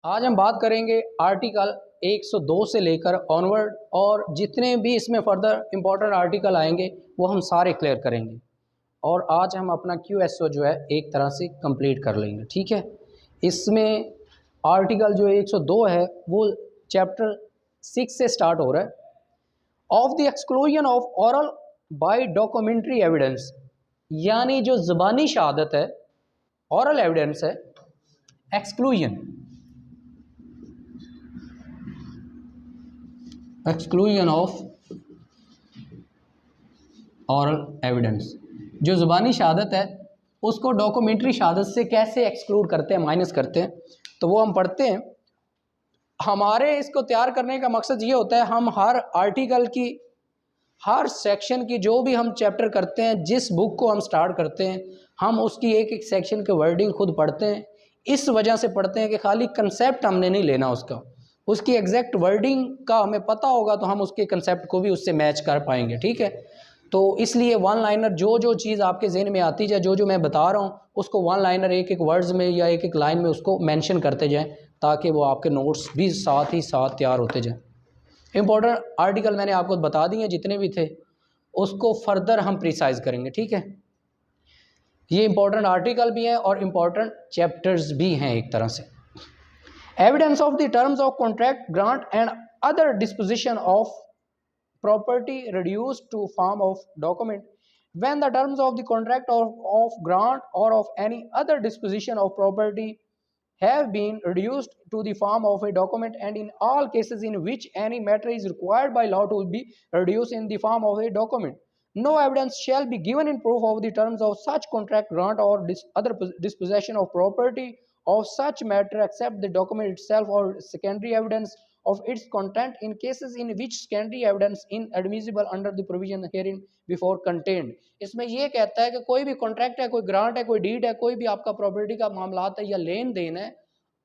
आज हम बात करेंगे आर्टिकल 102 से लेकर ऑनवर्ड और जितने भी इसमें फर्दर इंपॉर्टेंट आर्टिकल आएंगे वो हम सारे क्लियर करेंगे और आज हम अपना QSO जो है एक तरह से कंप्लीट कर लेंगे। ठीक है, इसमें आर्टिकल जो 102 है वो चैप्टर 6 से स्टार्ट हो रहा है। Of the exclusion of oral by documentary evidence, यानी जो ज़बानी शहादत है, ऑरल एविडेंस है, एक्सक्लूजन ऑफ ऑरल एविडेंस, जो ज़ुबानी शहादत है उसको डॉक्यूमेंट्री शहादत से कैसे एक्सक्लूड करते हैं, माइनस करते हैं, तो वो हम पढ़ते हैं। हमारे इसको तैयार करने का मकसद ये होता है, हम हर आर्टिकल की, हर सेक्शन की, जो भी हम चैप्टर करते हैं, जिस बुक को हम स्टार्ट करते हैं, हम उसकी एक एक सेक्शन के वर्डिंग खुद पढ़ते हैं। इस वजह से पढ़ते हैं कि खाली कंसेप्ट हमने नहीं लेना, उसकी एग्जैक्ट वर्डिंग का हमें पता होगा तो हम उसके कंसेप्ट को भी उससे मैच कर पाएंगे। ठीक है, तो इसलिए वन लाइनर जो चीज़ आपके जहन में आती जाए, जो मैं बता रहा हूँ उसको वन लाइनर एक एक वर्ड्स में या एक एक लाइन में उसको मेंशन करते जाएं, ताकि वो आपके नोट्स भी साथ ही साथ तैयार होते जाएं। इंपॉर्टेंट आर्टिकल मैंने आपको बता दिए, जितने भी थे उसको फर्दर हम प्रिसाइज करेंगे। ठीक है, ये इंपॉर्टेंट आर्टिकल भी हैं और इंपॉर्टेंट चैप्टर्स भी हैं एक तरह से। Evidence of the terms of contract, grant and other disposition of property reduced to form of document when the terms of the contract of grant or of any other disposition of property have been reduced to the form of a document, and in all cases in which any matter is required by law to be reduced in the form of a document, no evidence shall be given in proof of the terms of such contract, grant or other disposition of property of such matter except the document itself or secondary evidence of its content in cases in which secondary evidence inadmissible under the provision herein before contained। इसमें ये कहता है कि कोई भी contract है, कोई grant है, कोई डीड है, कोई भी आपका प्रॉपर्टी का मामलात है या लेन देन है,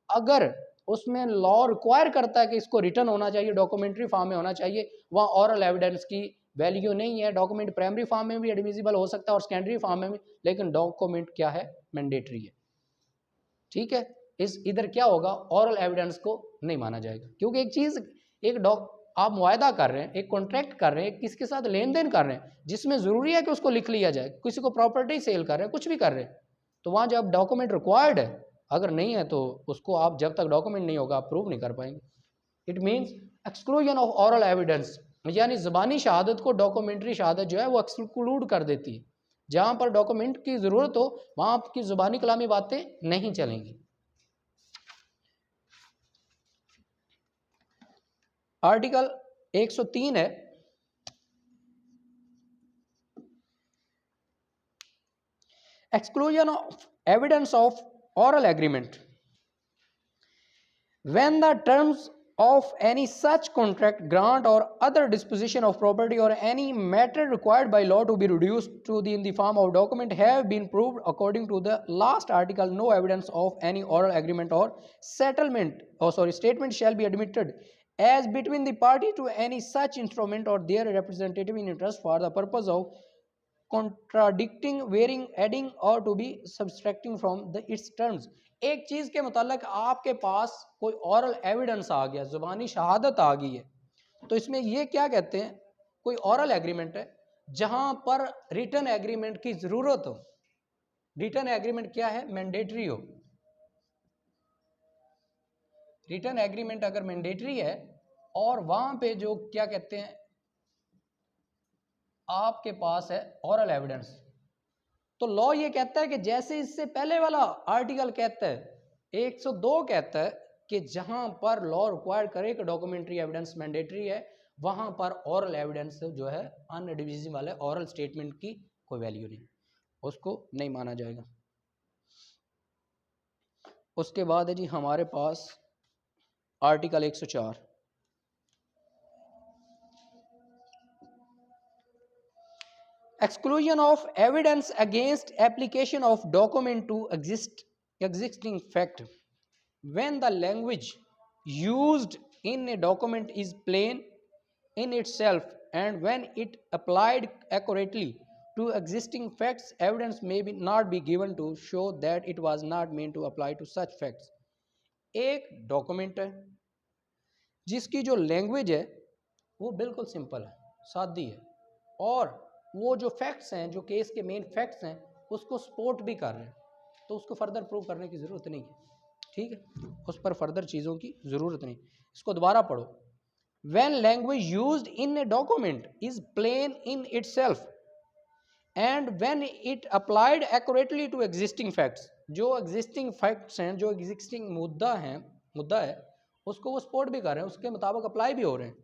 अगर उसमें लॉ रिक्वायर करता है कि इसको रिटर्न होना चाहिए, डॉक्यूमेंट्री फॉर्म में होना चाहिए, वहाँ ऑरल एविडेंस की वैल्यू नहीं है। डॉक्यूमेंट प्राइमरी फॉर्म में भी एडमिसिबल हो सकता है और सेकेंडरी फॉर्म में भी, लेकिन डॉक्यूमेंट क्या है, मैंडेटरी है। ठीक है, इस इधर क्या होगा, ऑरल एविडेंस को नहीं माना जाएगा, क्योंकि एक चीज़, एक आप मुआयदा कर रहे हैं, एक कॉन्ट्रैक्ट कर रहे हैं, किसके साथ लेन देन कर रहे हैं, जिसमें ज़रूरी है कि उसको लिख लिया जाए, किसी को प्रॉपर्टी सेल कर रहे हैं, कुछ भी कर रहे हैं, तो वहाँ जब डॉक्यूमेंट रिक्वायर्ड है, अगर नहीं है तो उसको आप जब तक डॉक्यूमेंट नहीं होगा आप प्रूव नहीं कर पाएंगे। It means exclusion of oral evidence, यानी ज़बानी शहादत को डॉक्यूमेंट्री शहादत जो है वो एक्सक्लूड कर देती है। जहाँ पर डॉक्यूमेंट की ज़रूरत हो वहाँ आपकी ज़ुबानी कलामी बातें नहीं चलेंगी। आर्टिकल 103 है, exclusion of evidence of oral agreement when the terms of any such contract, grant or other disposition of property or any matter required by law to be reduced to in the form of document have been proved according to the last article, no evidence of any oral agreement or statement shall be admitted as between the party to any such instrument or their representative in interest for the purpose of contradicting, varying, adding or to be subtracting from its terms। एक चीज़ के मुताल्लिक आपके पास कोई ऑरल evidence आ गया, ज़ुबानी शहादत आ गई है, तो इसमें ये क्या कहते हैं, कोई ऑरल एग्रीमेंट है जहाँ पर रिटन एग्रीमेंट की ज़रूरत हो। रिटन एग्रीमेंट क्या है, मैंडेटरी हो। रिटन एग्रीमेंट अगर मैंडेटरी है और वहाँ पे जो क्या कहते हैं आपके पास है ऑरल एविडेंस, तो लॉ ये कहता है कि जैसे इससे पहले वाला आर्टिकल कहता है 102 कहता है कि जहां पर लॉ रिक्वायर करे कि डॉक्यूमेंट्री एविडेंस मैंडेटरी है, वहां पर ऑरल एविडेंस जो है अनडिविजिबल है, ऑरल स्टेटमेंट की कोई वैल्यू नहीं, उसको नहीं माना जाएगा। उसके बाद है जी हमारे पास article 104, exclusion of evidence against application of document to existing fact when the language used in a document is plain in itself and when it applied accurately to existing facts, evidence may not be given to show that it was not meant to apply to such facts। एक डॉक्यूमेंट है जिसकी जो language है वो बिल्कुल simple है, सादी है, और वो जो फैक्ट्स हैं, जो केस के मेन फैक्ट्स हैं, उसको सपोर्ट भी कर रहे हैं, तो उसको फर्दर प्रूव करने की ज़रूरत नहीं है। ठीक है, उस पर फर्दर चीज़ों की ज़रूरत नहीं। इसको दोबारा पढ़ो। When language used in a document is plain in itself and when it applied accurately to existing facts, जो एग्जिस्टिंग फैक्ट्स हैं, जो एग्जिस्टिंग मुद्दा है उसको वो सपोर्ट भी कर रहे हैं, उसके मुताबिक अप्लाई भी हो रहे हैं।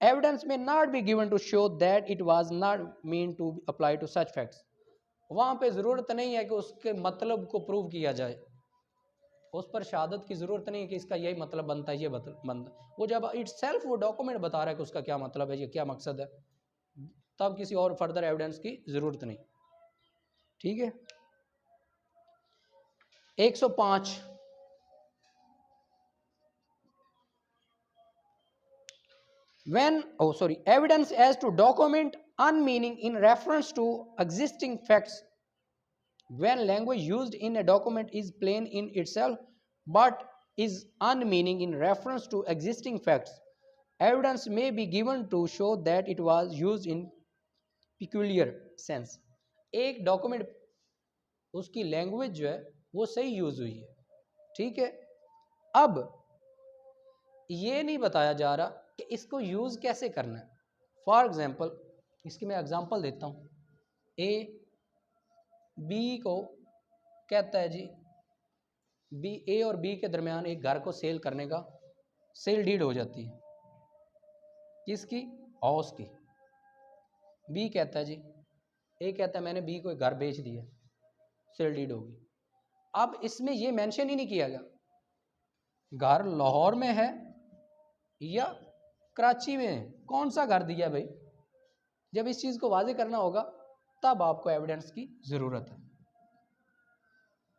एविडेंस में not be given to show that it was not mean to apply to such facts, वहाँ पे ज़रूरत नहीं है कि उसके मतलब को प्रूव किया जाए, उस पर शहादत की ज़रूरत नहीं है कि इसका यही मतलब बनता है, ये बनता। वो जब इट सेल्फ वो डॉक्यूमेंट बता रहा है कि उसका क्या मतलब है, ये क्या मकसद है, तब किसी और फर्दर एविडेंस की ज़रूरत नहीं। ठीक है। 105 evidence as to document unmeaning in reference to existing facts. When language used in a document is plain in itself but is unmeaning in reference to existing facts, evidence may be given to show that it was used in peculiar sense. एक document, उसकी language जो है वो सही use हुई है, ठीक है। अब ये नहीं बताया जा रहा कि इसको यूज कैसे करना है। फॉर एग्जाम्पल, इसकी मैं एग्जांपल देता हूँ। ए बी को कहता है जी, ए और बी के दरमियान एक घर को सेल करने का सेल डीड हो जाती है, किसकी? हाउस की। बी कहता है जी, ए कहता है मैंने बी को एक घर बेच दिया, सेल डीड होगी। अब इसमें यह मेंशन ही नहीं किया गया घर लाहौर में है या कराची में है, कौन सा घर दिया भाई। जब इस चीज़ को वाजे करना होगा तब आपको एविडेंस की ज़रूरत है।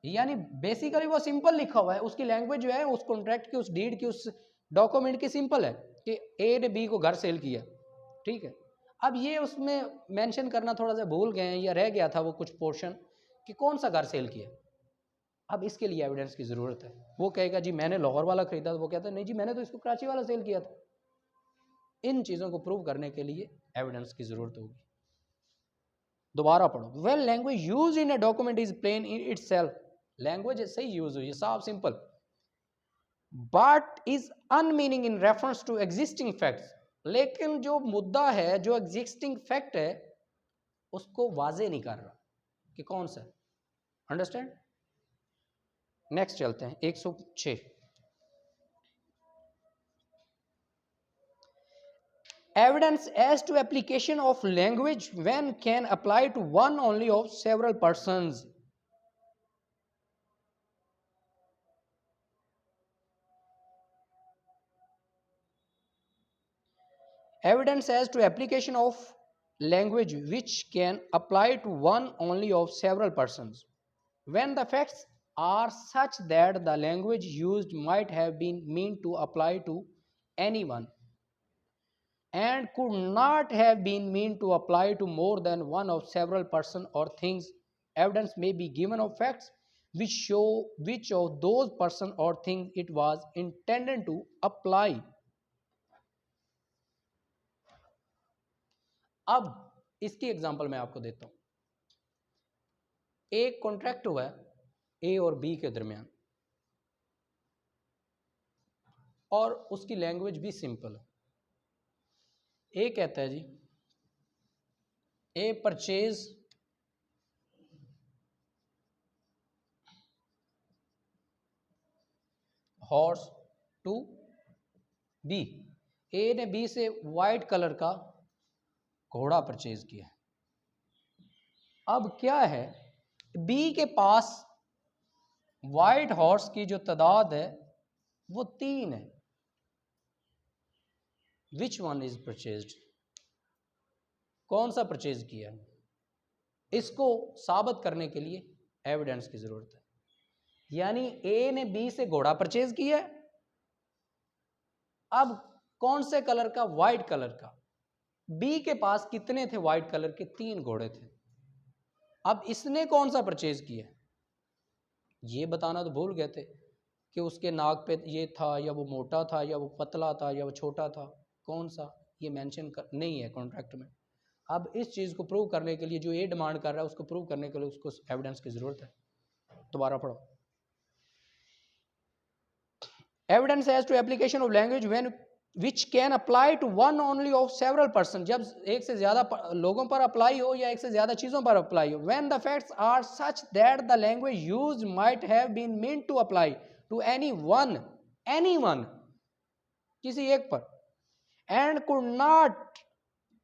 यानी बेसिकली वो सिंपल लिखा हुआ है, उसकी लैंग्वेज जो है उस कॉन्ट्रैक्ट की, उस डीड की, उस डॉक्यूमेंट की सिंपल है कि ए ने बी को घर सेल किया, ठीक है। अब ये उसमें मेंशन करना थोड़ा सा भूल गए हैं या रह गया था वो कुछ पोर्शन कि कौन सा घर सेल किया। अब इसके लिए एविडेंस की ज़रूरत है। वो कहेगा जी मैंने लाहौर वाला खरीदा, तो वो कहता है नहीं जी मैंने तो इसको कराची वाला सेल किया था। इन चीज़ों को प्रूव करने के लिए एविडेंस की ज़रूरत होगी। दोबारा पढ़ो। Well language use in a document is plain in itself, language सही यूज हुई है, साफ simple, but is unmeaning in reference to existing facts, लेकिन जो मुद्दा है, जो एग्जिस्टिंग फैक्ट है, उसको वाजे नहीं कर रहा कि कौन सा। अंडरस्टैंड? नेक्स्ट चलते हैं 106। Evidence as to application of language when can apply to one only of several persons. Evidence as to application of language which can apply to one only of several persons. When the facts are such that the language used might have been meant to apply to anyone and could not have been meant to apply to more than one of several person or things, evidence may be given of facts which show which of those person or things it was intended to apply. अब इसकी example मैं आपको देता हूं। एक contract हुआ है ए और बी के दरमियान, और उसकी लैंग्वेज भी सिंपल है। ए कहता है जी, ए परचेज हॉर्स टू बी, ए ने बी से वाइट कलर का घोड़ा परचेज किया। अब क्या है, बी के पास वाइट हॉर्स की जो तादाद है वो 3 है। विच वन इज परचेज्ड, कौन सा परचेज किया है, इसको साबित करने के लिए एविडेंस की जरूरत है। यानी ए ने बी से घोड़ा परचेज किया, अब कौन से कलर का? वाइट कलर का। बी के पास कितने थे वाइट कलर के? 3 घोड़े थे। अब इसने कौन सा परचेज किया, ये बताना तो भूल गए थे कि उसके नाक पे ये था, या वो मोटा था, या वो पतला था, या वो छोटा था, कौन सा, ये मेंशन नहीं है कॉन्ट्रैक्ट में। अब इस चीज़ को प्रूव करने के लिए जो ये डिमांड कर रहा है, उसको प्रूव करने के लिए उसको एविडेंस की ज़रूरत है। दोबारा पढ़ो। Evidence as to application of language when which can apply to one only of several person, जब एक से ज़्यादा लोगों पर अप्लाई हो या एक से ज़्यादा चीज़ों पर अप्लाई हो। When the facts are such that the language use might have been mean to apply to any one, किसी एक पर, and could not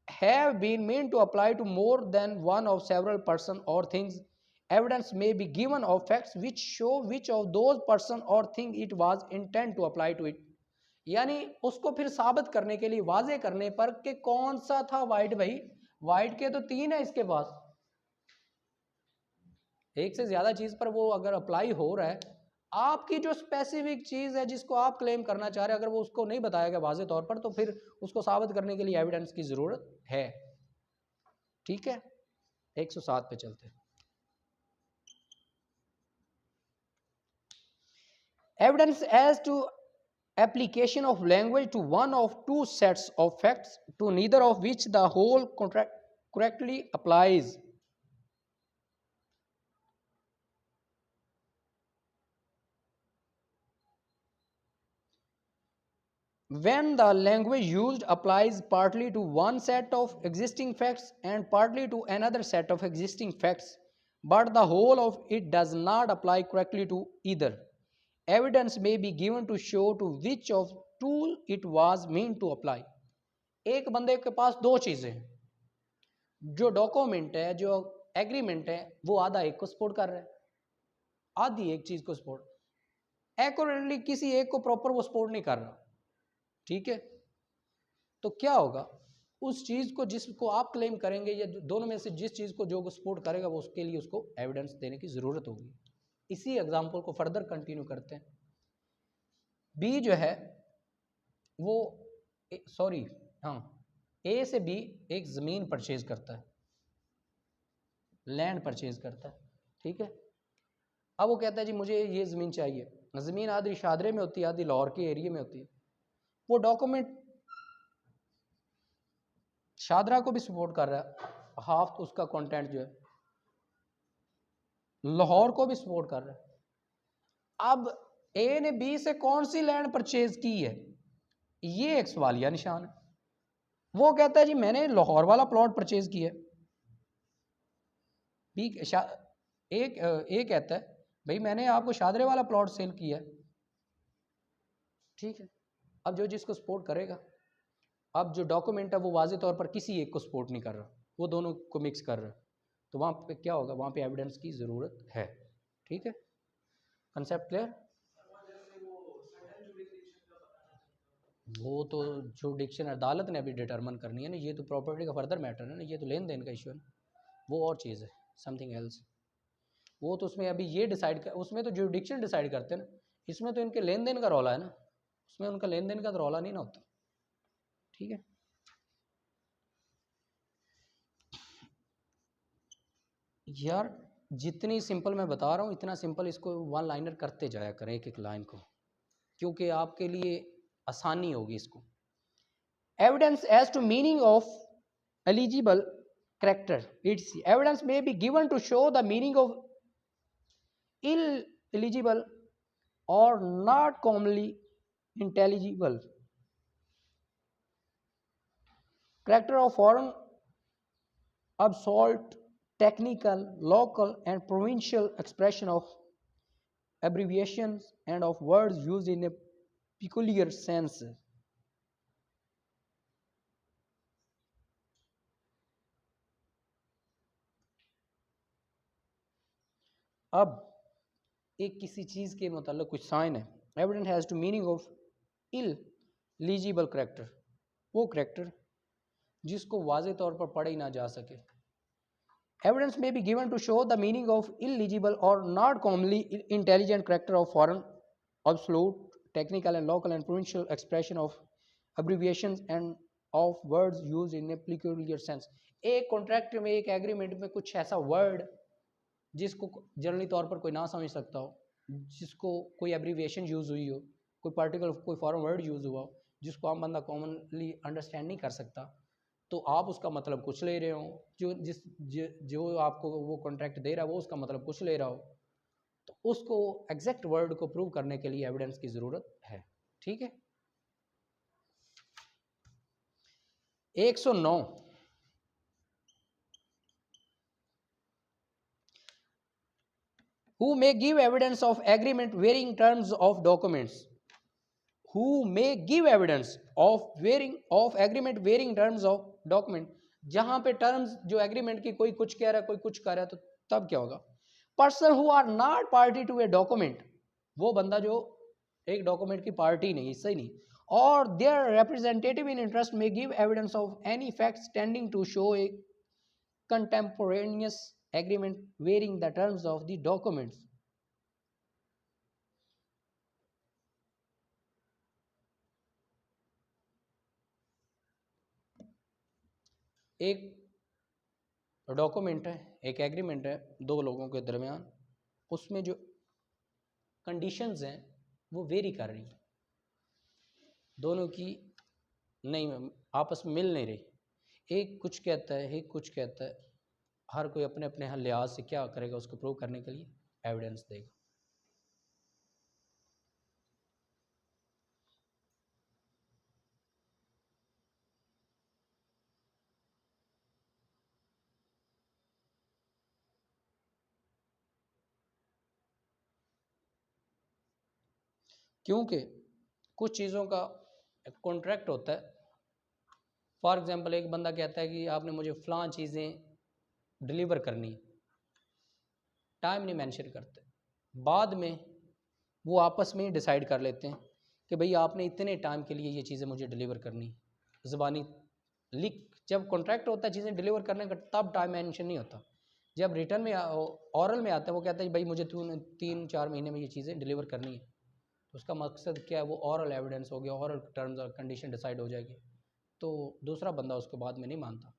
have been meant to apply to more than one of several person or things, evidence may be given of facts which show which of those person or thing it was intent to apply to it। यानी उसको फिर साबित करने के लिए, वाजे करने पर कि कौन सा था वाइट। भाई वाइट के तो 3 है इसके पास, एक से ज्यादा चीज पर वो अगर अप्लाई हो रहा है, आपकी जो स्पेसिफिक चीज है जिसको आप क्लेम करना चाह रहे हैं, अगर वो उसको नहीं बताया गया वाजे तौर पर, तो फिर उसको साबित करने के लिए एविडेंस की जरूरत है। ठीक है, 107 पे चलते हैं। Evidence as to application of language to one of two sets of facts to neither of which the whole contract correctly applies। when the language used applies partly to one set of existing facts and partly to another set of existing facts, but the whole of it does not apply correctly to either, evidence may be given to show to which of two it was meant to apply। एक बंदे के पास दो चीजें हैं, जो document है, जो agreement है, वो आधा एक को सपोर्ट कर रहा है, आधी एक चीज को सपोर्ट, एक्यूरेटली किसी एक को प्रॉपर वो सपोर्ट नहीं कर रहा। ठीक है, तो क्या होगा, उस चीज को जिसको आप क्लेम करेंगे, या दोनों में से जिस चीज को जो सपोर्ट करेगा, वो उसके लिए उसको एविडेंस देने की जरूरत होगी। इसी एग्जांपल को फर्दर कंटिन्यू करते हैं। बी जो है वो सॉरी हाँ, ए से बी एक ज़मीन परचेज करता है, लैंड परचेज करता है। ठीक है, अब वो कहता है जी मुझे ये ज़मीन चाहिए। ज़मीन आधी शादरे में होती है, आधी लाहौर के एरिया में होती है। वो डॉक्यूमेंट शादरा को भी सपोर्ट कर रहा है, हाफ तो उसका कंटेंट जो है लाहौर को भी सपोर्ट कर रहा है। अब ए ने बी से कौन सी लैंड परचेज की है, ये एक सवालिया निशान है। वो कहता है जी मैंने लाहौर वाला प्लॉट परचेज किया है। बी एक कहता है भाई मैंने आपको शादरे वाला प्लॉट सेल किया है। ठीक है, अब जो जिसको सपोर्ट करेगा, अब जो डॉक्यूमेंट है वो वाजे तौर पर किसी एक को सपोर्ट नहीं कर रहा, वो दोनों को मिक्स कर रहा है, तो वहाँ पे क्या होगा, वहाँ पे एविडेंस की ज़रूरत है। ठीक है, कंसेप्ट क्लियर। वो तो जो डिक्शन अदालत ने अभी डिटरमिन करनी है ना, ये तो प्रॉपर्टी का फर्दर मैटर है ना, ये तो लेन देन का इशू है ना, वो और चीज़ है, समथिंग एल्स। वो तो उसमें अभी ये डिसाइड कर, उसमें तो जुडिक्शन डिसाइड करते हैं ना, इसमें तो इनके लेन देन का रौला है ना, उसमें उनका लेन देन का तो रौला नहीं ना होता। ठीक है, यार जितनी सिंपल मैं बता रहा हूँ, इतना सिंपल इसको वन लाइनर करते जाया करें, एक एक लाइन को, क्योंकि आपके लिए आसानी होगी इसको। Evidence as to meaning of illegible character, it's evidence may be given to show the meaning of illegible or not commonly intelligible character of foreign, absolute, technical, local and provincial expression of abbreviations and of words used in a peculiar sense। अब एक किसी चीज़ के मतलब कुछ sign है, evidence as to meaning of illegible character, वो character जिसको वाजे तौर पर पढ़े ही ना जा सके। एविडेंस में be given to show the meaning of illegible और not commonly intelligible character of foreign, obsolete, technical and local and provincial expression of abbreviations and of words used in a peculiar sense. एक contract में, एक agreement में कुछ ऐसा word जिसको generally तौर पर कोई ना समझ सकता हो, जिसको कोई एब्रीविएशन यूज़ हुई हो, कोई पर्टिकुलर कोई फॉरेन वर्ड यूज़ हुआ हो जिसको आम बंदा कॉमनली अंडरस्टैंड नहीं कर सकता, तो आप उसका मतलब कुछ ले रहे हो, जो आपको वो कॉन्ट्रैक्ट दे रहा है वो उसका मतलब कुछ ले रहा हो, तो उसको एग्जैक्ट वर्ड को प्रूव करने के लिए एविडेंस की ज़रूरत है। ठीक है। 109 who may give evidence of agreement varying terms of documents, who may give evidence of agreement varying terms of document, जहां पे टर्म्स जो एग्रीमेंट की कोई कुछ कह रहा है कोई कुछ कह रहा है, तो तब क्या होगा? Person who are not party to a document, वो बंदा जो एक डॉक्यूमेंट की पार्टी नहीं, इससे ही नहीं, और देयर रिप्रेजेंटेटिव इन इंटरेस्ट में give evidence of any facts tending to show a contemporaneous agreement varying the terms of the documents. एक डॉक्यूमेंट है, एक एग्रीमेंट है दो लोगों के दरमियान, उसमें जो कंडीशंस हैं वो वेरी कर रही हैं, दोनों की नहीं आपस में मिल नहीं रही, एक कुछ कहता है एक कुछ कहता है, हर कोई अपने अपने लिहाज से क्या करेगा, उसको प्रूव करने के लिए एविडेंस देगा। क्योंकि कुछ चीज़ों का कॉन्ट्रैक्ट होता है। फॉर एग्जांपल एक बंदा कहता है कि आपने मुझे फ़लाँ चीज़ें डिलीवर करनी, टाइम नहीं मेंशन करते, बाद में वो आपस में ही डिसाइड कर लेते हैं कि भाई आपने इतने टाइम के लिए ये चीज़ें मुझे डिलीवर करनी, ज़बानी लिख, जब कॉन्ट्रैक्ट होता है चीज़ें डिलीवर करने का तब टाइम मेंशन नहीं होता, जब रिटर्न में ऑरल में आता है वो कहता है भाई मुझे 3-4 महीने में ये चीज़ें डिलीवर करनी है, तो उसका मकसद क्या है, वो ऑरल एविडेंस हो गया, ऑरल टर्म्स और कंडीशन डिसाइड हो जाएगी, तो दूसरा बंदा उसको बाद में नहीं मानता,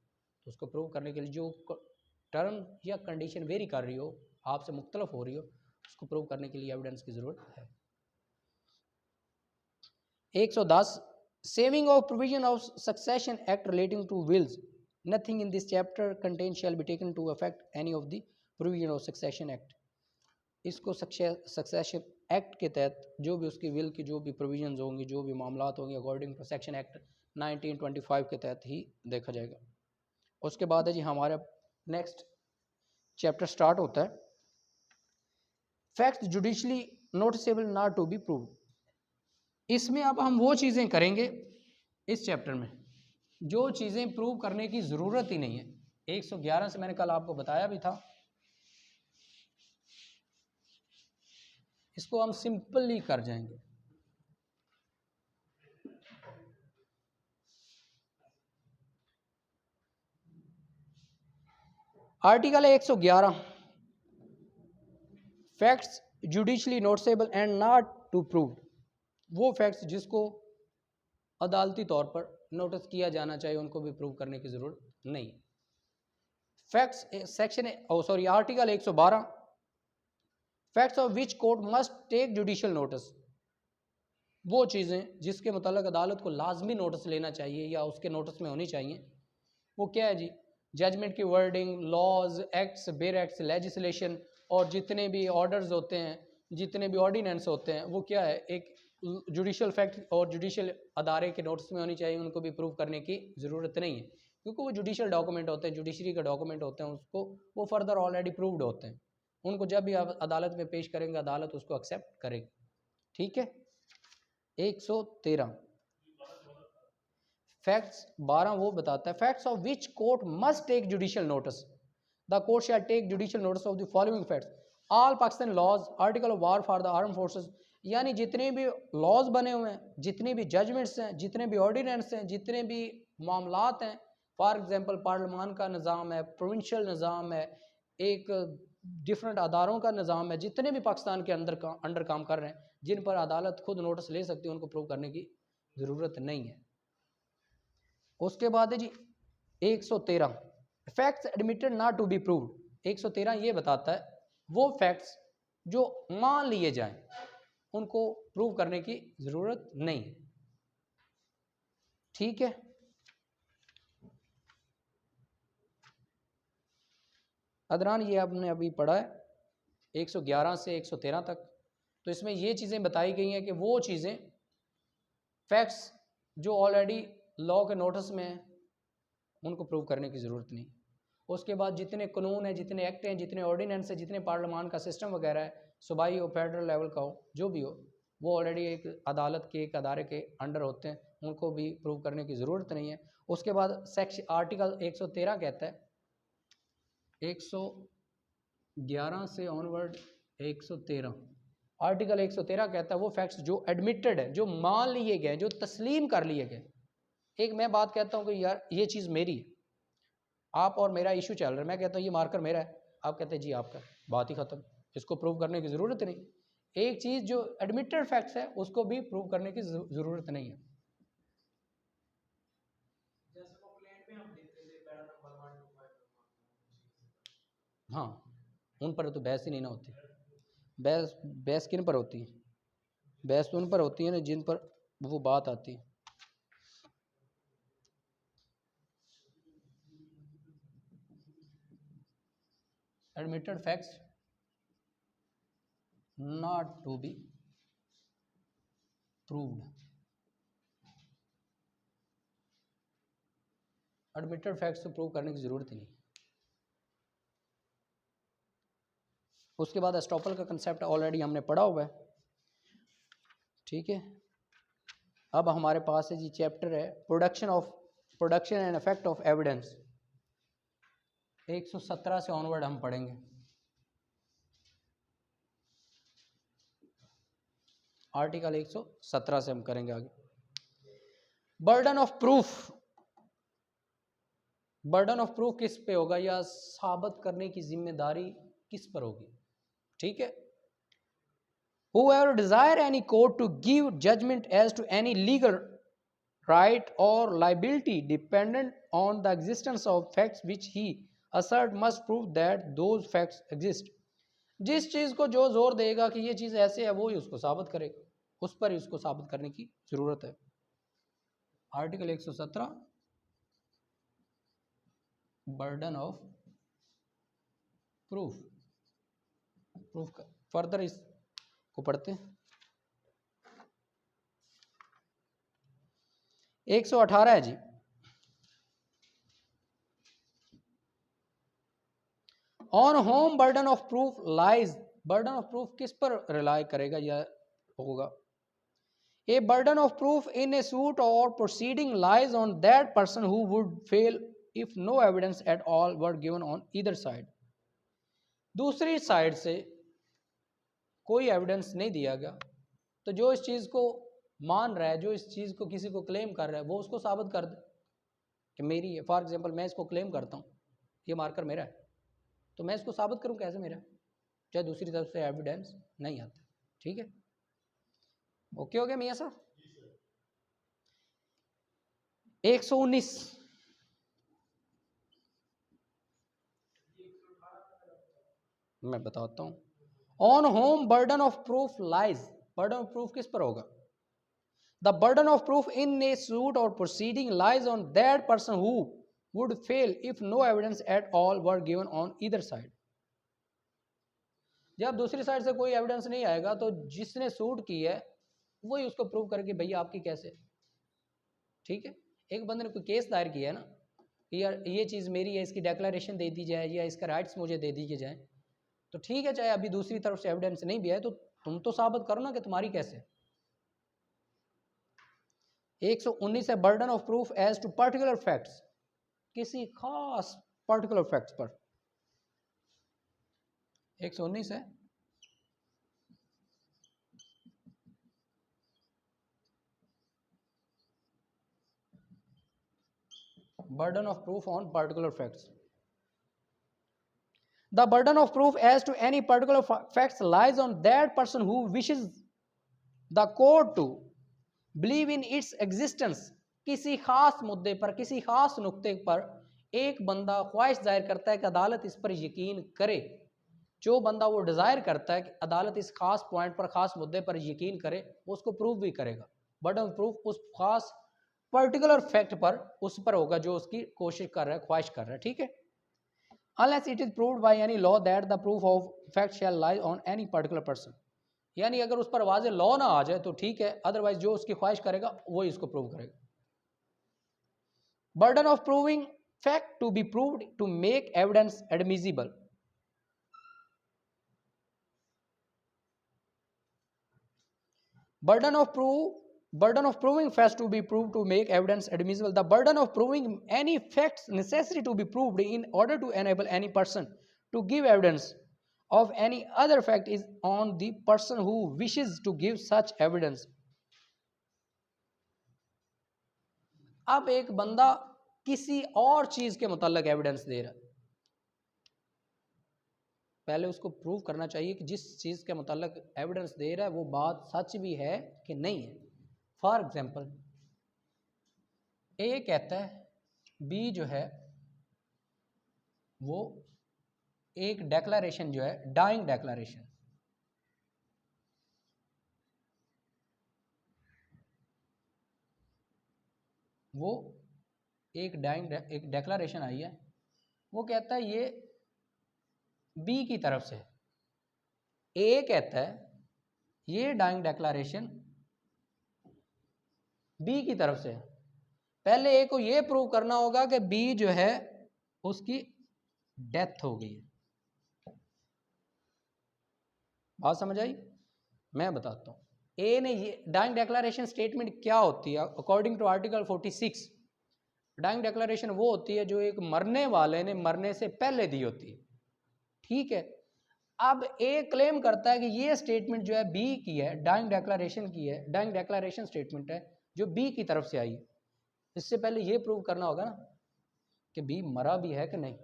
तो उसको प्रूव करने के लिए जो टर्म या कंडीशन वेरी कर रही हो, आपसे मुख्तलिफ हो रही हो, उसको प्रूव करने के लिए एविडेंस की ज़रूरत है। 110 saving of provision of succession act relating to wills, nothing in this chapter contain shall be taken to affect any of the provision of succession act. इसको सक्सेशन एक्ट के तहत जो भी उसकी विल की जो भी प्रोविजंस होंगी, जो भी मामलात होंगे, अकॉर्डिंग टू सेक्शन एक्ट 1925 के तहत ही देखा जाएगा। उसके बाद है जी हमारा नेक्स्ट चैप्टर स्टार्ट होता है, facts judicially noticeable not to be proved. इसमें अब हम वो चीज़ें करेंगे इस चैप्टर में जो चीज़ें प्रूव करने की ज़रूरत ही नहीं है। 111 से मैंने कल आपको बताया भी था, इसको हम सिंपली कर जाएंगे। Article 111 facts judicially noticeable and not to proved, वो फैक्ट्स जिसको अदालती तौर पर नोटिस किया जाना चाहिए उनको भी प्रूव करने की ज़रूरत नहीं। Facts section article 112 facts of which court must take judicial notice, वो चीज़ें जिसके मुताल्लिक अदालत को लाजमी नोटिस लेना चाहिए या उसके नोटिस में होनी चाहिए, वो क्या है जी? जजमेंट की वर्डिंग, लॉज, एक्ट्स, बेर एक्ट्स, लेजिस्लेशन और जितने भी ऑर्डर्स होते हैं, जितने भी ऑर्डिनेंस होते हैं, वो क्या है, एक जुडिशियल फैक्ट और जुडिशियल अदारे के नोटिस में होनी चाहिए, उनको भी प्रूव करने की ज़रूरत नहीं है, क्योंकि वो जुडिशियल डॉक्यूमेंट होते हैं, जुडिशरी के डॉक्यूमेंट होते हैं, उसको वो फर्दर ऑलरेडी प्रूव्ड होते हैं, उनको जब भी आप अदालत में पेश करेंगे अदालत उसको एक्सेप्ट करेगी। ठीक है। 113 फैक्ट्स 12 वो बताता है facts of which court must take judicial notice, the court shall take judicial notice of the following facts, all Pakistan laws, article of war for the armed forces, यानी जितने भी लॉज बने हुए हैं, जितने भी जजमेंट्स हैं, जितने भी ऑर्डिनेंस हैं, जितने भी मामलात हैं, फॉर एग्जांपल पार्लियामान का निज़ाम है, प्रोविंशियल निज़ाम है, एक डिफरेंट अदारों का निज़ाम है, जितने भी पाकिस्तान के अंडर काम कर रहे हैं, जिन पर अदालत खुद नोटिस ले सकती है, उनको प्रूव करने की ज़रूरत नहीं है। उसके बाद है जी 113 facts admitted not to be proved. 113 ये बताता है वो फैक्ट्स जो मान लिए जाएं उनको प्रूव करने की जरूरत नहीं। ठीक है, अदरान ये आपने अभी पढ़ा है 111 से 113 तक। तो इसमें ये चीज़ें बताई गई हैं कि वो चीज़ें फैक्ट्स जो ऑलरेडी लॉ के नोटिस में हैं उनको प्रूव करने की ज़रूरत नहीं। उसके बाद जितने कानून हैं, जितने एक्ट हैं, जितने ऑर्डिनेंस हैं, जितने पार्लियामान का सिस्टम वगैरह है, सूबाई हो, फेडरल लेवल का हो, जो भी हो, वो ऑलरेडी एक अदालत के एक अदारे के अंडर होते हैं, उनको भी प्रूव करने की ज़रूरत नहीं है। उसके बाद सेक्शन आर्टिकल 113 कहता है, 111 से ऑनवर्ड 113, आर्टिकल 113 कहता है वो फैक्ट्स जो एडमिटेड है, जो मान लिए गए, जो तस्लीम कर लिए गए। एक मैं बात कहता हूँ कि यार ये चीज़ मेरी है, आप और मेरा इशू चल रहा है, मैं कहता हूँ ये मार्कर मेरा है, आप कहते हैं जी आपका, बात ही खत्म, इसको प्रूव करने की ज़रूरत नहीं। एक चीज़ जो एडमिटेड फैक्ट्स है उसको भी प्रूव करने की ज़रूरत नहीं है। हाँ, उन पर तो बहस ही नहीं ना होती। बहस किन पर होती है? बहस तो उन पर होती है ना जिन पर वो बात आती है। Admitted facts not to be proved, admitted facts तो प्रूव करने की ज़रूरत ही नहीं। उसके बाद एस्टॉपल का कंसेप्ट ऑलरेडी हमने पढ़ा हुआ है। ठीक है, अब हमारे पास है जी चैप्टर है production and effect of evidence. 117 से ऑनवर्ड हम पढ़ेंगे। आर्टिकल 117 से हम करेंगे आगे। Burden of proof, burden of proof किस पे होगा या साबित करने की जिम्मेदारी किस पर होगी? ठीक है, whoever desire any court to give judgment as to any legal right or liability dependent on the existence of facts which he assert must prove that those facts exist। जिस चीज़ को जो जोर देगा कि ये चीज़ ऐसे है वो ही उसको साबित करेगा, उस पर ही उसको साबित करने की ज़रूरत है। Article 117 burden of proof, proof का फर्दर इसको पढ़ते हैं। 118 है जी, on whom burden of proof lies, burden of proof किस पर रिलाई करेगा या होगा? A burden of proof in a suit और proceeding lies on that person who would fail if no evidence at all were given on either side. दूसरी side से कोई evidence नहीं दिया गया तो जो इस चीज़ को मान रहा है, जो इस चीज़ को किसी को क्लेम कर रहा है, वो उसको साबित कर दे कि मेरी है। फॉर एग्जांपल मैं इसको क्लेम करता हूँ ये मार्कर मेरा है, तो मैं इसको साबित करूँ कैसे मेरा, चाहे दूसरी तरफ से एविडेंस नहीं आता। ठीक है, ओके हो गया मियाँ साहब? 119 मैं बताता हूँ। On whom burden of proof lies, burden of proof किस पर होगा? The burden of proof in a suit और proceeding lies on that person who would fail if no evidence at all were given on either side. जब दूसरी side से कोई evidence नहीं आएगा तो जिसने सूट की है वही उसको प्रूव करके भैया आपकी कैसे। ठीक है, एक बंदे ने कोई केस दायर किया है ना कि यार ये चीज़ मेरी है, इसकी डेक्लेरेशन दे दी जाए या इसका राइट्स मुझे दे दिए जाए, तो ठीक है, चाहे अभी दूसरी तरफ से एविडेंस नहीं भी आए तो तुम तो साबित करो ना कि तुम्हारी कैसे। 119 है burden of proof as to particular facts, किसी खास पर्टिकुलर फैक्ट्स पर। 119 है burden of proof on particular facts। The burden of proof as to any particular facts lies on that person who wishes the court to believe in its existence। किसी खास मुद्दे पर, किसी खास नुक्ते पर एक बंदा ख्वाहिश जाहिर करता है कि अदालत इस पर यकीन करे जो बंदा वो डिज़ायर करता है कि अदालत इस खास पॉइंट पर, खास मुद्दे पर यकीन करे, वो उसको प्रूव भी करेगा। बर्डन ऑफ प्रूफ उस खास पर्टिकुलर फैक्ट पर उस पर होगा जो उसकी कोशिश कर रहा है, ख्वाहिश कर रहा है, ठीक है। Unless it is proved by any law that the proof of fact shall lie on any particular person, यानी अगर उस पर वाज़े लॉ ना आ जाए तो ठीक है, अदरवाइज जो उसकी ख्वाहिश करेगा वही इसको प्रूव करेगा। Burden of proving fact to be proved to make evidence admissible. Burden of proving facts to be proved to make evidence admissible. The burden of proving any facts necessary to be proved in order to enable any person to give evidence of any other fact is on the person who wishes to give such evidence. अब एक बंदा किसी और चीज के मुताल्लिक evidence दे रहा है, पहले उसको प्रूव करना चाहिए कि जिस चीज़ के मुताल्लिक एविडेंस दे रहा है वो बात सच भी है कि नहीं है। फॉर एग्जांपल, ए कहता है बी जो है वो एक डेक्लरेशन जो है डाइंग डेक्लरेशन, वो एक डेक्लरेशन आई है, वो कहता है ये बी की तरफ से। ए कहता है ये डाइंग डेक्लरेशन बी की तरफ से। पहले ए को ये प्रूव करना होगा कि बी जो है उसकी डेथ हो गई है। बात समझ आई? मैं बताता हूं। ए ने ये डाइंग डेक्लरेशन स्टेटमेंट क्या होती है according to article 46। Dying declaration वो होती है जो एक मरने वाले ने मरने से पहले दी होती है, ठीक है। अब ए क्लेम करता है कि ये स्टेटमेंट जो है बी की है, डाइंग डेक्लरेशन की है, डाइंग डेक्लरेशन स्टेटमेंट है जो बी की तरफ से आई है। इससे पहले ये प्रूव करना होगा ना कि बी मरा भी है कि नहीं।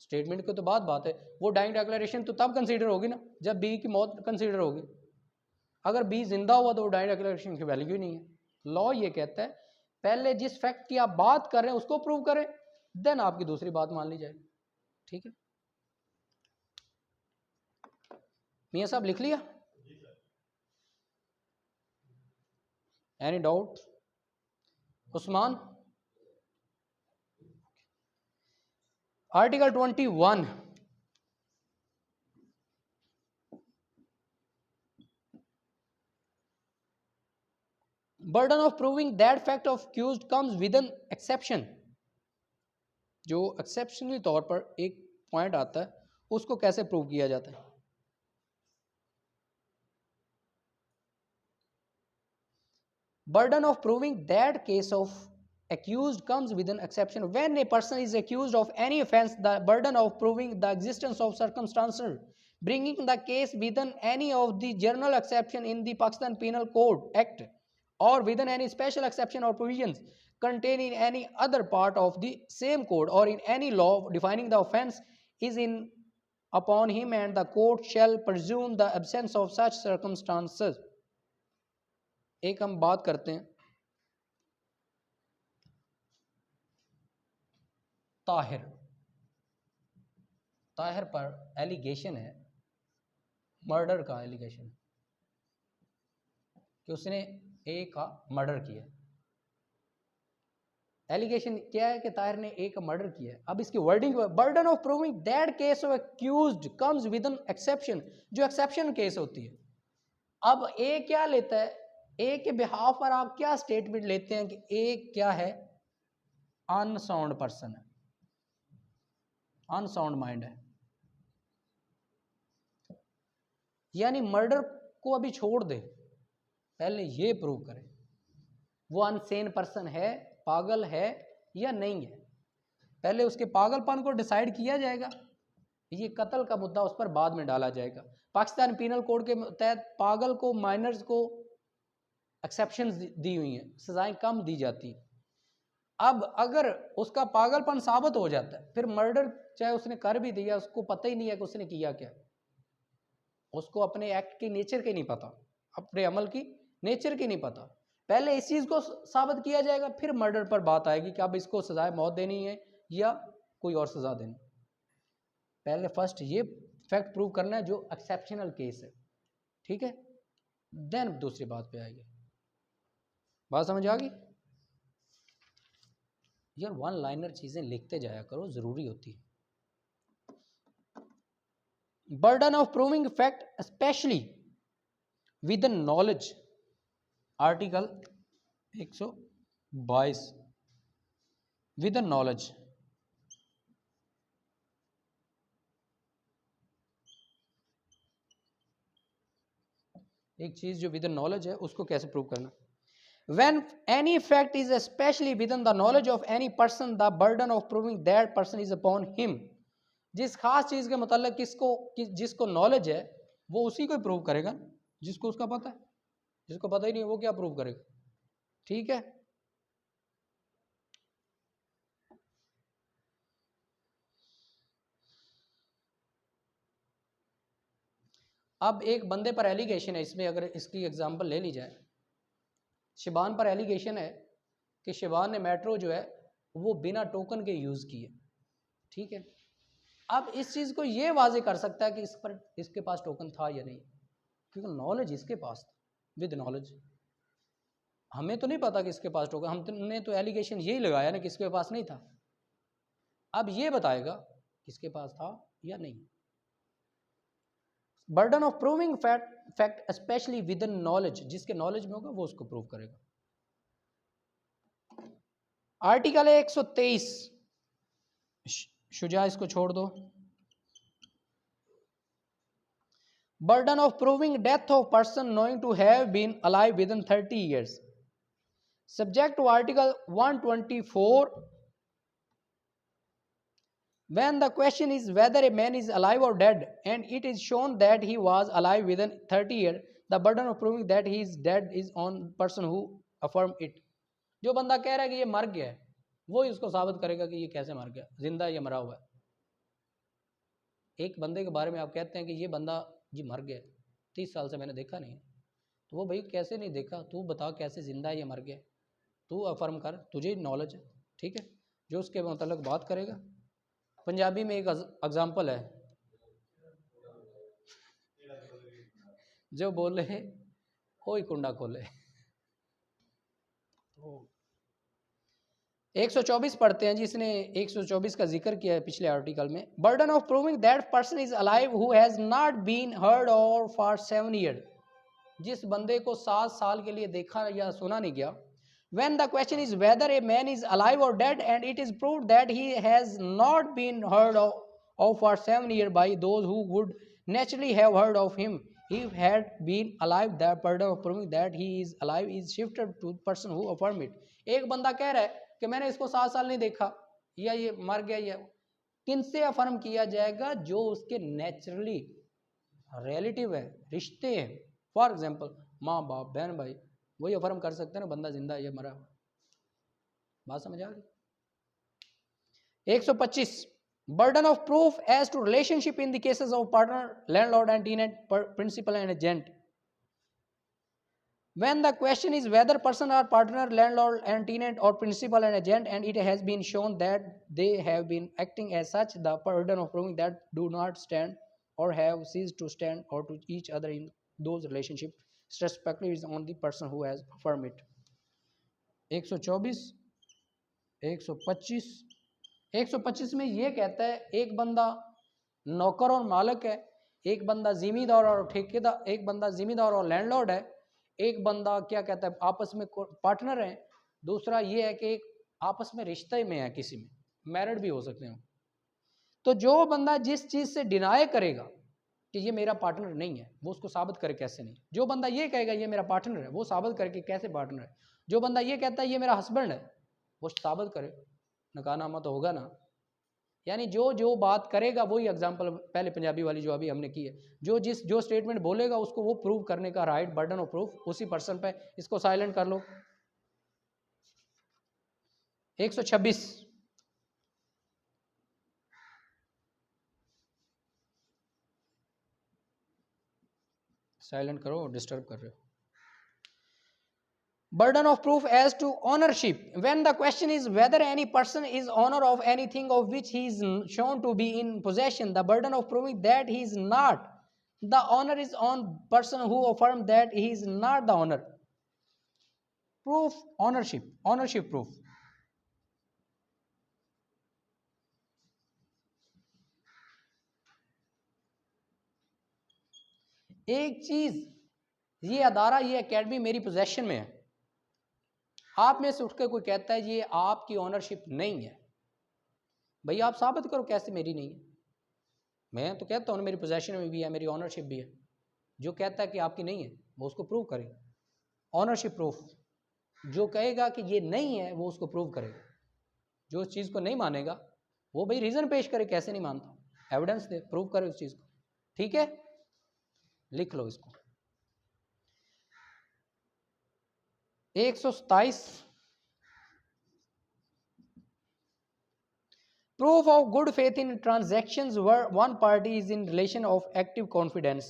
स्टेटमेंट की तो बात है, वो डाइंग डेक्लरेशन तो तब कंसीडर होगी ना जब बी की मौत कंसीडर होगी। अगर बी जिंदा हुआ तो वो डाइंग डेक्लरेशन की वैल्यू ही नहीं है। लॉ ये कहता है पहले जिस फैक्ट की आप बात कर रहे हैं उसको प्रूव करें, देन आपकी दूसरी बात मान ली जाएगी, ठीक है। मियां साहब लिख लिया? Any doubt? Usman, article 21, burden of proving that fact of accused comes with an exception. जो एक्सेप्शनली तौर पर एक पॉइंट आता है उसको कैसे प्रूव किया जाता है? Burden of proving that case of accused comes with an exception. When a person is accused of any offense, the burden of proving the existence of circumstances bringing the case within any of the general exception in the Pakistan Penal Code Act or within any special exception or provisions contained in any other part of the same code or in any law defining the offense is in upon him, and the court shall presume the absence of such circumstances. एक हम बात करते हैं ताहिर पर allegation है, murder का allegation है कि उसने ए का मर्डर किया। एलिगेशन क्या है कि ताहिर ने ए का मर्डर किया है। अब इसकी wording, burden of proving that case of accused comes with an exception, जो एक्सेप्शन केस होती है। अब ए क्या लेता है, ए के बिहाफ पर आप क्या स्टेटमेंट लेते हैं कि ए क्या है, अनसाउंड पर्सन है, अनसाउंड माइंड है, यानी मर्डर को अभी छोड़ दे, पहले ये प्रूव करे वो अनसेन पर्सन है, पागल है या नहीं है। पहले उसके पागलपन को डिसाइड किया जाएगा, ये कत्ल का मुद्दा उस पर बाद में डाला जाएगा। पाकिस्तान पीनल कोड के तहत पागल को, माइनर्स को एक्सेप्शंस दी हुई हैं, सजाएं कम दी जाती हैं। अब अगर उसका पागलपन साबित हो जाता है, फिर मर्डर चाहे उसने कर भी दिया, उसको पता ही नहीं है कि उसने किया क्या, उसको अपने एक्ट की नेचर की नहीं पता, अपने अमल की नेचर की नहीं पता। पहले इस चीज़ को साबित किया जाएगा, फिर मर्डर पर बात आएगी कि अब इसको सजाए मौत देनी है या कोई और सजा देनी। पहले फर्स्ट ये फैक्ट प्रूव करना है जो एक्सेप्शनल केस है, ठीक है, देन दूसरी बात पे आएगी। बात समझ आ गई यार? वन लाइनर चीजें लिखते जाया करो, जरूरी होती है। Burden of proving fact specially with knowledge, article 122 with knowledge. एक चीज जो विद नॉलेज है उसको कैसे प्रूव करना? When any fact is especially within the knowledge of any person, the burden of proving that person is upon him. जिस खास चीज के मतलब जिसको नॉलेज है वो उसी को प्रूव करेगा, जिसको उसका पता है। जिसको पता ही नहीं वो क्या प्रूव करेगा? ठीक है। अब एक बंदे पर एलिगेशन है, इसमें अगर इसकी एग्जांपल ले ली जाए, शिबान पर एलिगेशन है कि शिबान ने मेट्रो जो है वो बिना टोकन के यूज़ किए, ठीक है। अब इस चीज़ को ये वाजे कर सकता है कि इसके पास टोकन था या नहीं, क्योंकि नॉलेज इसके पास था, विद नॉलेज। हमें तो नहीं पता कि इसके पास टोकन, हमने तो एलिगेशन यही लगाया ना कि इसके पास नहीं था। अब ये बताएगा किसके पास था या नहीं। Burden of proving fact specially with knowledge, जिसके नॉलेज में होगा वो उसको प्रूव करेगा। आर्टिकल 123, शुजा इसको छोड़ दो। Burden of proving death of person knowing to have been alive within 30 years. Subject to Article 124. When the question is whether a man is alive or dead and it is shown that he was alive within 30 years, the burden of proving that he is dead is on person who affirm it. जो बंदा कह रहा है कि ये मर गया है, वो ही उसको साबित करेगा कि ये कैसे मर गया, जिंदा या मरा हुआ है। एक बंदे के बारे में आप कहते हैं कि ये बंदा जी मर गया, 30 साल से मैंने देखा नहीं, तो वो भाई कैसे नहीं देखा, तू बता कैसे जिंदा है या मर गया, तू अफर्म कर, तुझे नॉलेज है, ठीक है, जो उसके मतलब बात करेगा। पंजाबी में एक एग्जाम्पल है, जो बोले हो ही कुंडा खोले। 124 पढ़ते हैं, जिसने 124 का जिक्र किया है पिछले आर्टिकल में। Burden of proving that person is alive who has not been heard और फॉर 7 ईयर, जिस बंदे को 7 साल के लिए देखा या सुना नहीं गया। When the question is whether a man is alive or dead and it is proved that he has not been heard of for 7 years by those who would naturally have heard of him, he had been alive, the burden of proving that he is alive is shifted to the person who affirm it. एक बंदा कह रहा है कि मैंने इसको 7 साल नहीं देखा या ये मर गया, या किनसे अफर्म किया जाएगा? जो उसके नेचुरली रिलेटिव है, रिश्ते हैं। फॉर एग्जाम्पल माँ बाप बहन भाई, वही अफर्म कर सकते हैं ना बंदा जिंदा है या मरा। बात समझ आ गई? 125 burden of proof as to relationship in the cases of partner, landlord and tenant, principal and agent. When the question is whether person are partner, landlord and tenant or principal and agent, and it has been shown that they have been acting as such, the burden of proving that do not stand or have ceased to stand or to each other in those relationships respectively is on the person who has affirmed it. 124, 125, 125 में ये कहता है एक बंदा नौकर और मालिक है, एक बंदा जिम्मेदार और ठेकेदार, एक बंदा जिम्मेदार और लैंडलॉर्ड है, एक बंदा क्या कहता है आपस में पार्टनर है, दूसरा ये है कि एक आपस में रिश्ते में है, किसी में मैरिड भी हो सकते हैं। तो जो बंदा जिस चीज़ से डिनाई करेगा कि ये मेरा पार्टनर नहीं है, वो उसको साबित करे कैसे नहीं। जो बंदा ये कहेगा ये मेरा पार्टनर है, वो साबित करे कि कैसे पार्टनर है। जो बंदा ये कहता है ये मेरा हस्बैंड है, वो साबित करे, नकानामा तो होगा ना। यानी जो जो बात करेगा वही एग्जांपल पहले पंजाबी वाली जो अभी हमने की है, जो स्टेटमेंट बोलेगा उसको वो प्रूव करने का राइट, बर्डन ऑफ प्रूफ उसी पर्सन पे। इसको साइलेंट कर लो। 126 साइलेंट करो, डिस्टर्ब कर रहे हो। burden of proof as to ownership. When the question is whether any person is owner of anything of which he is shown to be in possession, the burden of proving that he is not the owner is on person who affirmed that he is not the owner. Proof ownership proof. एक चीज, ये अदारा, ये academy मेरी possession में है, आप में से उठकर कोई कहता है ये आपकी ओनरशिप नहीं है, भाई आप साबित करो कैसे मेरी नहीं है। मैं तो कहता हूँ मेरी पोजेशन में भी है, मेरी ओनरशिप भी है। जो कहता है कि आपकी नहीं है वो उसको प्रूव करे। Ownership proof. जो कहेगा कि ये नहीं है वो उसको प्रूव करेगा। जो उस चीज़ को नहीं मानेगा वो भाई रीज़न पेश करे कैसे नहीं मानता, एविडेंस दे, प्रूव करे उस चीज़ को। ठीक है, लिख लो इसको। 127 proof of good faith in transactions where one party is in relation of active confidence.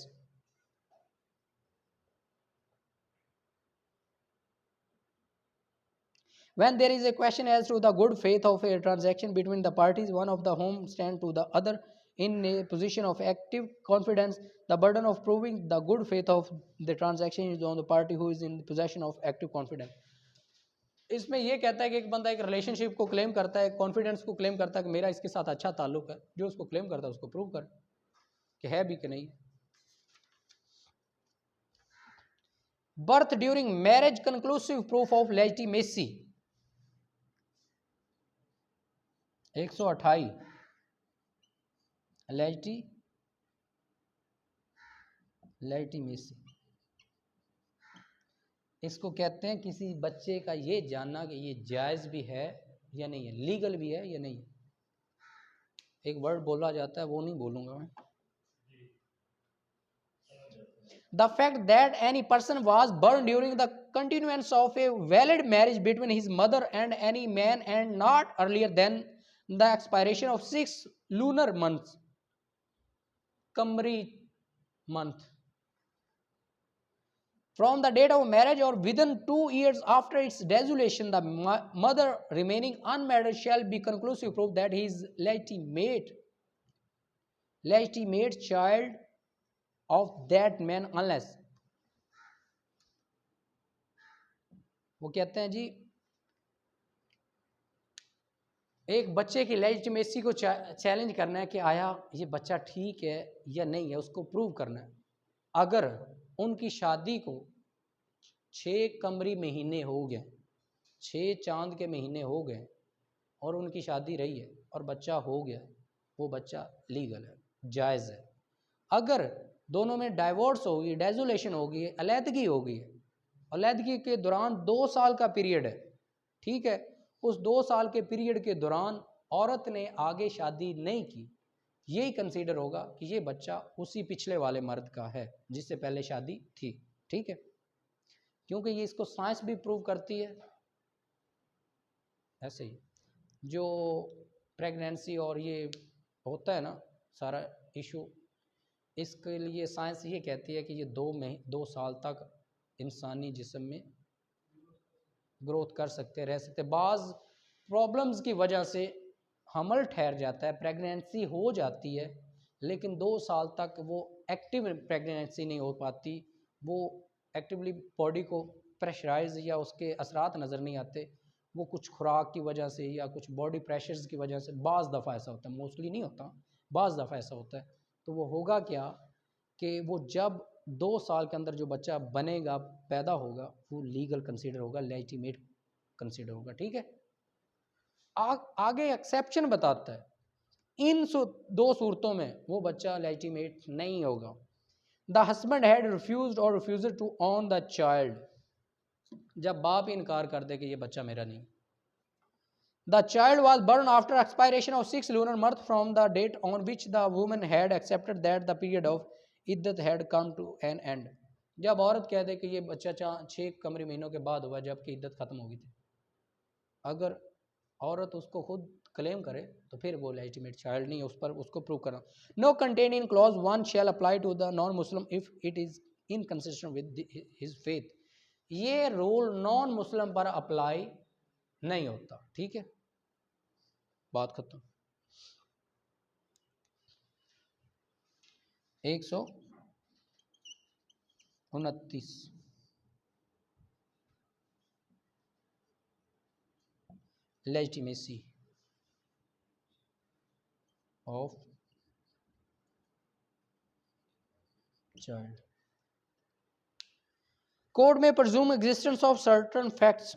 When there is a question as to the good faith of a transaction between the parties, one of the whom stand to the other in a position of active confidence, the burden of proving the good faith of the transaction is on the party who is in possession of active confidence. इसमें ये कहता है कि एक बंदा एक relationship को claim करता है, कॉन्फिडेंस को क्लेम करता है कि मेरा इसके साथ अच्छा ताल्लुक है। जो उसको क्लेम करता है उसको प्रूव कर कि है भी कि नहीं। Birth during marriage conclusive proof of legitimacy. 128 legitimacy. इसको कहते हैं किसी बच्चे का ये जानना कि ये जायज़ भी है या नहीं है, लीगल भी है या नहीं है। एक वर्ड बोला जाता है वो नहीं बोलूँगा मैं। The fact that any person was born during the continuance of a valid marriage between his mother and any man and not earlier than the expiration of 6 lunar months, Qamari month, from the date of marriage or within 2 years after its dissolution, the mother remaining unmarried shall be conclusive proof that he is legitimate child of that man unless, वो कहते हैं जी एक बच्चे की legitimacy को challenge करना है कि आया ये बच्चा ठीक है या नहीं है, उसको प्रूव करना है। अगर उनकी शादी को 6 कमरी महीने हो गए, 6 चांद के महीने हो गए और उनकी शादी रही है और बच्चा हो गया, वो बच्चा लीगल है, जायज़ है। अगर दोनों में डाइवोर्स हो गई, डेजोलेशन हो गई, अलैदगी हो गई है, अलैदगी के दौरान 2 साल का पीरियड है, ठीक है, उस 2 साल के पीरियड के दौरान औरत ने आगे शादी नहीं की, यही कंसीडर होगा कि ये बच्चा उसी पिछले वाले मर्द का है जिससे पहले शादी थी। ठीक है, क्योंकि ये इसको साइंस भी प्रूव करती है। ऐसे ही जो प्रेगनेंसी और ये होता है ना सारा इशू, इसके लिए साइंस ये कहती है कि ये 2 साल तक इंसानी जिस्म में ग्रोथ कर सकते, रह सकते। बाज़ प्रॉब्लम्स की वजह से हमल ठहर जाता है, प्रेगनेंसी हो जाती है, लेकिन 2 साल तक वो एक्टिव प्रेगनेंसी नहीं हो पाती, वो एक्टिवली बॉडी को प्रेशराइज या उसके असरात नज़र नहीं आते, वो कुछ खुराक की वजह से या कुछ बॉडी प्रेशर्स की वजह से बाज़ दफ़ा ऐसा होता है, मोस्टली नहीं होता, बाज़ दफ़ा ऐसा होता है। तो वो होगा क्या कि वो जब 2 साल के अंदर जो बच्चा बनेगा, पैदा होगा, वो लीगल कंसीडर होगा, लेजिटिमेट कंसीडर होगा। ठीक है, आगे एक्सेप्शन बताता है इन 2 सूरतों में वो बच्चा लेजिटिमेट नहीं होगा। द हस्बैंड हैड रिफ्यूज्ड और रिफ्यूजर टू ऑन द चाइल्ड, जब बाप इनकार कर दे कि ये बच्चा मेरा नहीं। The child was born after expiration of 6 lunar months from the date on which the woman had accepted that the period of इद्दत had come to an end, जब औरत कह दे कि ये बच्चा 6 कमरी महीनों के बाद हुआ जबकि इद्दत ख़त्म हो गई थी। अगर औरत उसको खुद क्लेम करे तो फिर वो लेजिटिमेट चाइल्ड नहीं है, उस पर उसको प्रूव करना। No contain in clause 1 shall apply to the non Muslim if it is inconsistent with his faith, ये रूल नॉन मुस्लिम पर अप्लाई नहीं होता। ठीक है, बात खत्म। 129 legitimacy of child. Court may presume existence of certain facts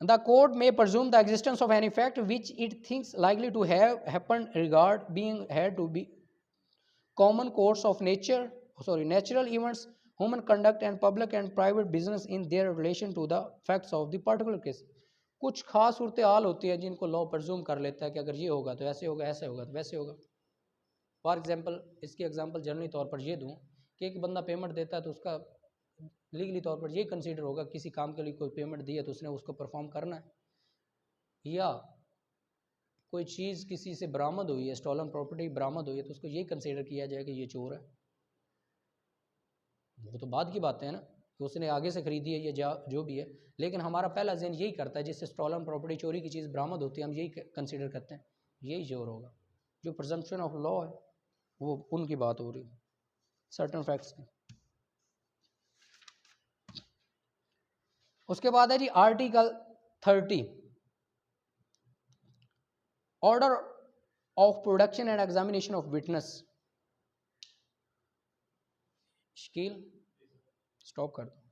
the court may presume the existence of any fact which it thinks likely to have happened regard being had to be common course of natural events, human conduct and public and private business in their relation to the facts of the particular case. कुछ खास सूरत हाल होती है जिनको law presume कर लेता है कि अगर ये होगा तो ऐसे होगा, ऐसे होगा तो वैसे होगा। फॉर एग्जांपल, इसकी एग्जांपल जनरली तौर पर ये दूं कि एक बंदा पेमेंट देता है तो उसका लीगली तौर पर ये कंसीडर होगा किसी काम के लिए कोई पेमेंट दी है तो उसने उसको परफॉर्म करना है, या कोई चीज़ किसी से बरामद हुई है, स्टॉलन प्रॉपर्टी बरामद हुई है तो उसको ये कंसीडर किया जाए कि ये चोर है। वो तो बाद की बातें हैं ना कि उसने आगे से खरीदी है या जो भी है, लेकिन हमारा पहला जहन यही करता है जिससे स्टॉलन प्रॉपर्टी चोरी की चीज़ बरामद होती है हम यही कंसीडर करते हैं यही चोर होगा। जो प्रिजम्पशन ऑफ लॉ है वो उनकी बात हो रही है, सर्टन फैक्ट्स की। उसके बाद है जी article 30 order of production and examination of witness. Shakeel stop कर दो।